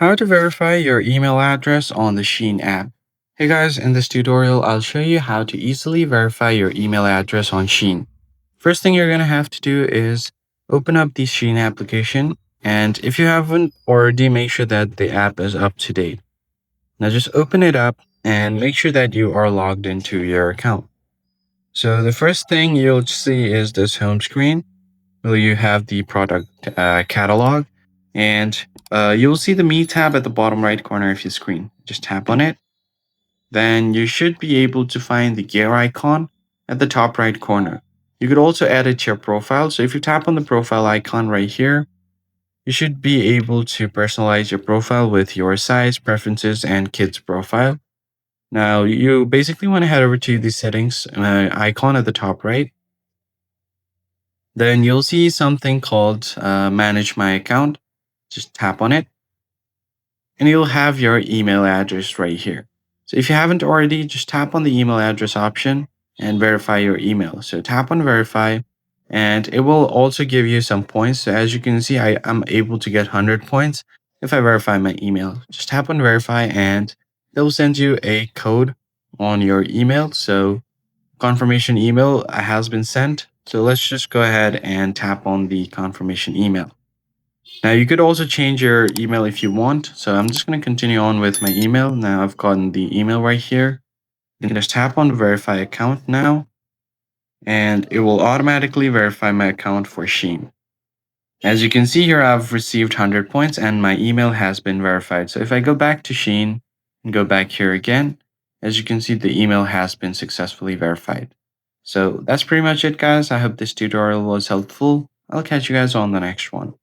How to verify your email address on the Shein app. Hey guys, in this tutorial, I'll show you how to easily verify your email address on Shein. First thing you're going to have to do is open up the Shein application. And if you haven't already, make sure that the app is up to date. Now just open it up and make sure that you are logged into your account. So the first thing you'll see is this home screen where you have the product catalog, and you'll see the Me tab at the bottom right corner of your screen. Just tap on it. Then you should be able to find the gear icon at the top right corner. You could also edit your profile. So if you tap on the profile icon right here, you should be able to personalize your profile with your size, preferences, and kids profile. Now, you basically want to head over to the settings icon at the top right. Then you'll see something called Manage My Account. Just tap on it, and you'll have your email address right here. So if you haven't already, just tap on the email address option and verify your email. So tap on Verify, and it will also give you some points. So as you can see, I am able to get 100 points if I verify my email. Just tap on Verify, and they'll send you a code on your email. So confirmation email has been sent. So let's just go ahead and tap on the confirmation email. Now you could also change your email if you want. So I'm just going to continue on with my email. Now I've gotten the email right here. You can just tap on verify account now, and it will automatically verify my account for Shein. As you can see here, I've received 100 points and my email has been verified. So if I go back to Shein and go back here again, as you can see, the email has been successfully verified. So that's pretty much it, guys. I hope this tutorial was helpful. I'll catch you guys on the next one.